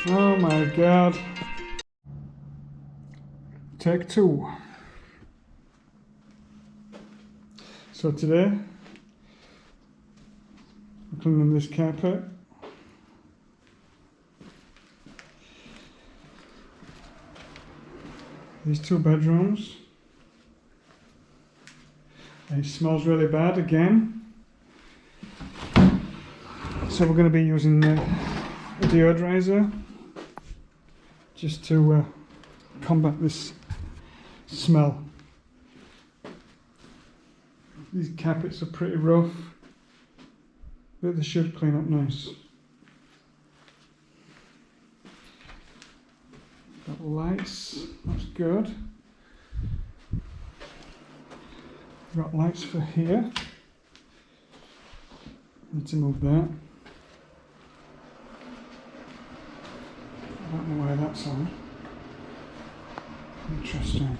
Oh my god. Take two. So today, I'm cleaning this carpet. These two bedrooms. It smells really bad again. So we're going to be using a deodorizer just to combat this smell. These carpets are pretty rough, but they should clean up nice. Got lights, that's good. Got lights for here. Need to move that. I don't know why that's on. Interesting.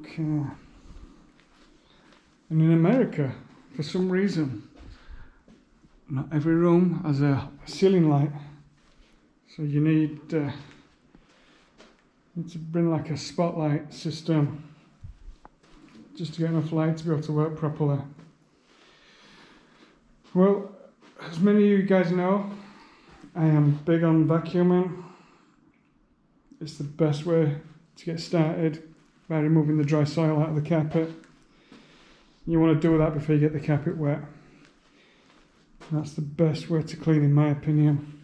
Okay. And in America, for some reason, not every room has a ceiling light. So you need to bring like a spotlight system just to get enough light to be able to work properly. Well, as many of you guys know, I am big on vacuuming. It's the best way to get started by removing the dry soil out of the carpet. You want to do that before you get the carpet wet. That's the best way to clean, in my opinion.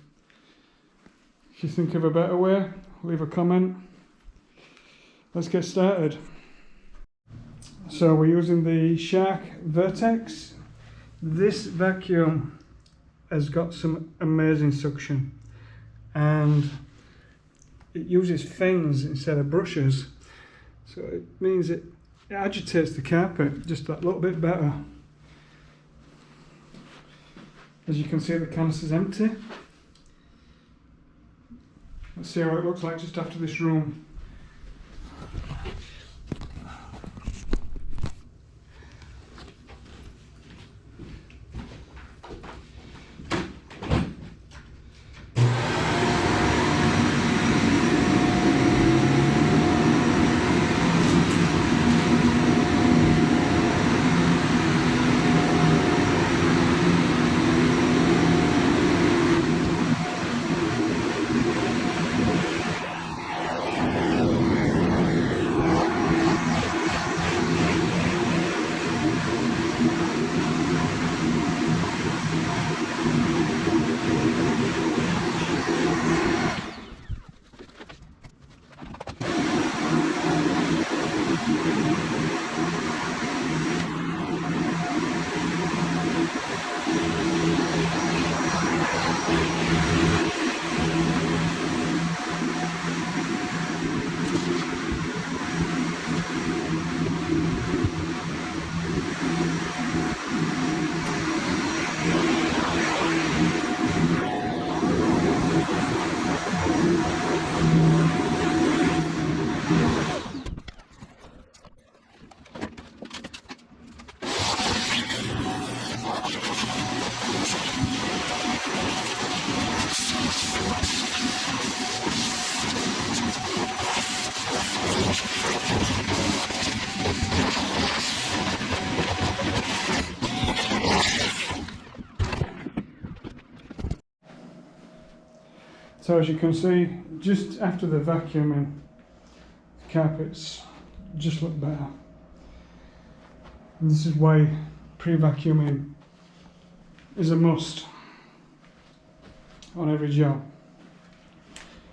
If you think of a better way, leave a comment. Let's get started. So we're using the Shark VERTEX. This vacuum has got some amazing suction, and it uses fins instead of brushes. So it means it agitates the carpet just that little bit better. As you can see, the canister's empty. Let's see how it looks like just after this room. So as you can see, just after the vacuuming, the carpets just look better. And this is why pre-vacuuming is a must on every job.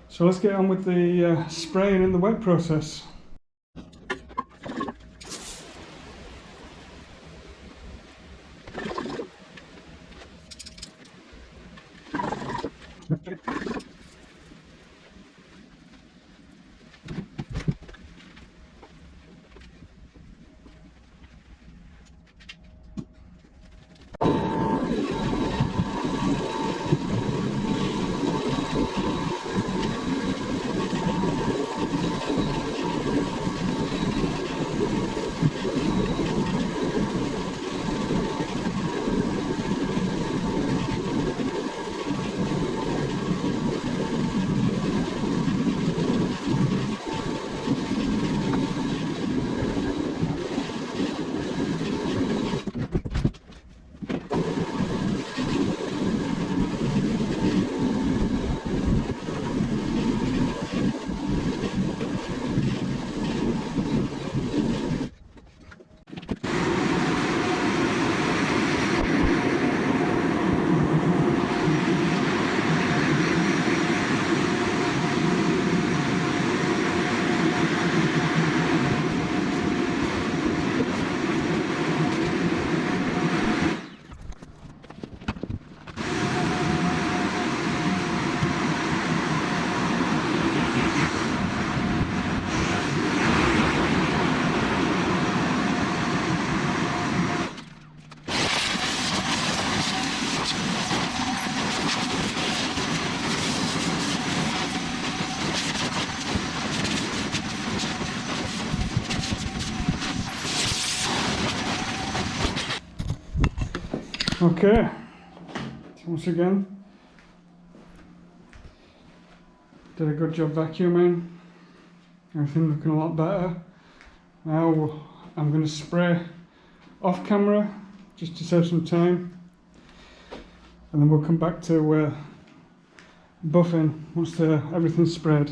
So let's get on with the spraying and the wet process. Okay, once again, did a good job vacuuming. Everything looking a lot better. Now I'm going to spray off camera just to save some time, and then we'll come back to buffing once everything's sprayed.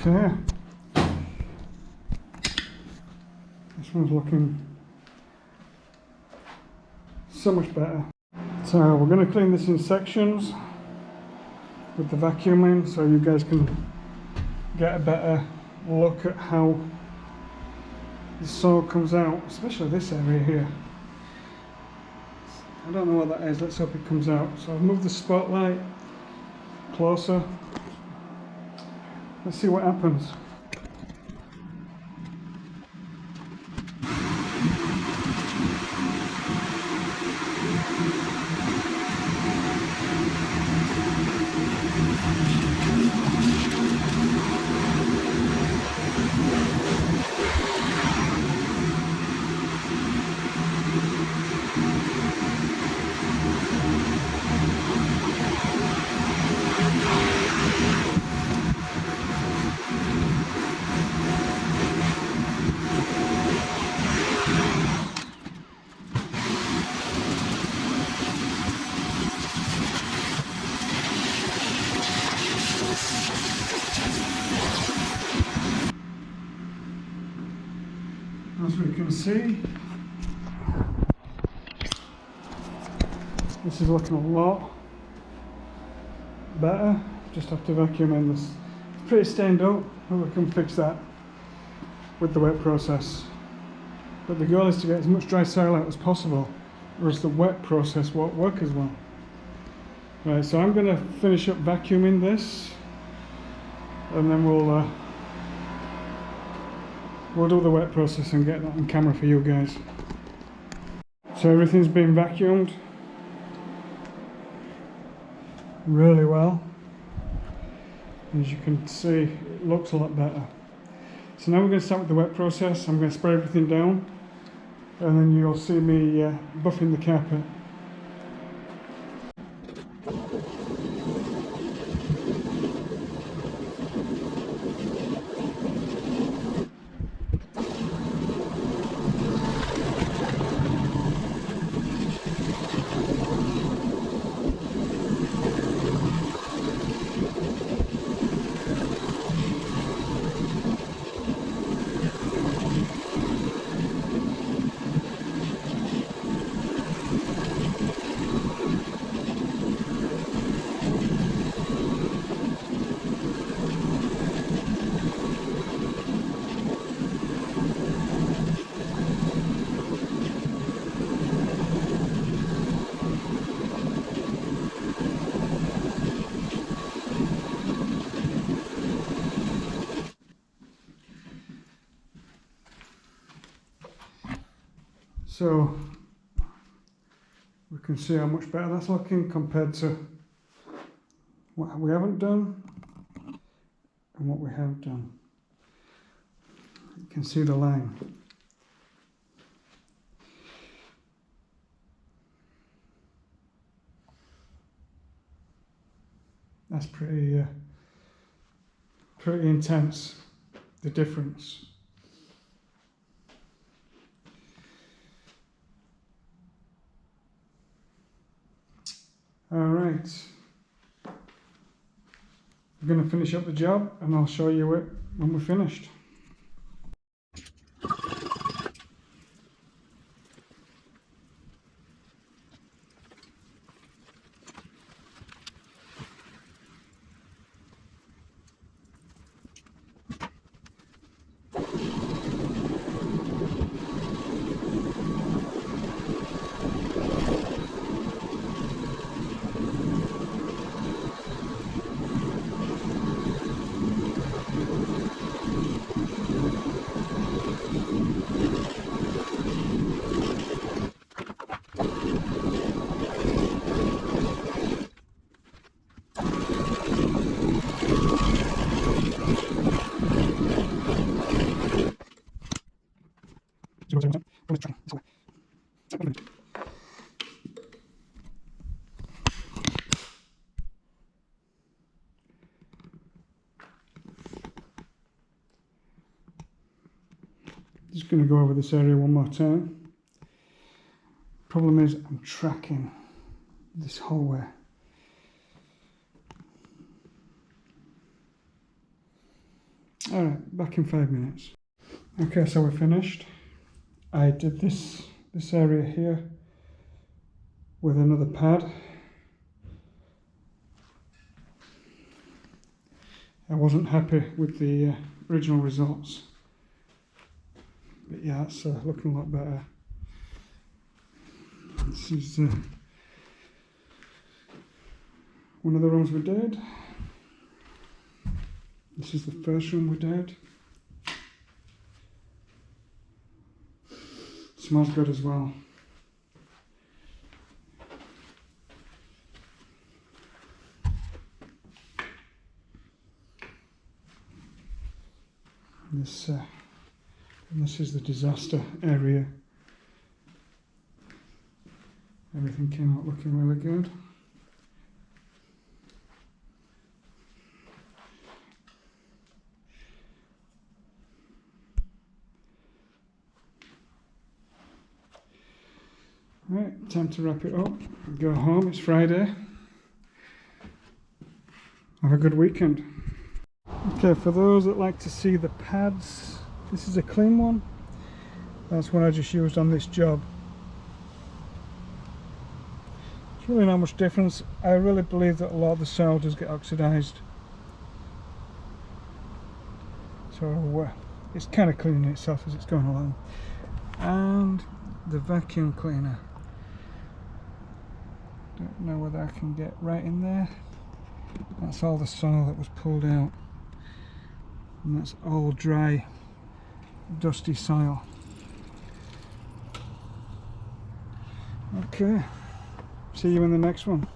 Okay, this one's looking so much better. So we're going to clean this in sections with the vacuuming so you guys can get a better look at how the soil comes out, especially this area here. I don't know what that is, let's hope it comes out. So I've moved the spotlight closer. Let's see what happens. As we can see, this is looking a lot better just after vacuuming this. It's pretty stained up, but we can fix that with the wet process. But the goal is to get as much dry soil out as possible, or else the wet process won't work as well. Right, so I'm going to finish up vacuuming this, and then we'll do the wet process and get that on camera for you guys. So everything's been vacuumed really well. As you can see, it looks a lot better. So now we're going to start with the wet process. I'm going to spray everything down, and then you'll see me buffing the carpet. So we can see how much better that's looking compared to what we haven't done and what we have done. You can see the line. That's pretty intense, the difference. All right, We're going to finish up the job and I'll show you it when we're finished. Just going to go over this area one more time. Problem is I'm tracking this whole way. Alright, back in 5 minutes. Okay, so we're finished. I did this area here with another pad. I wasn't happy with the original results. But yeah, it's looking a lot better. This is one of the rooms we did. This is the first room we did. Smells good as well. This is the disaster area. Everything came out looking really good. Right, time to wrap it up. Go home, it's Friday. Have a good weekend. Okay, for those that like to see the pads, this is a clean one. That's what I just used on this job. It's really not much difference. I really believe that a lot of the soil does get oxidized. So it's kind of cleaning itself as it's going along. And the vacuum cleaner. Don't know whether I can get right in there. That's all the soil that was pulled out. And that's all dry, dusty soil. Okay, see you in the next one.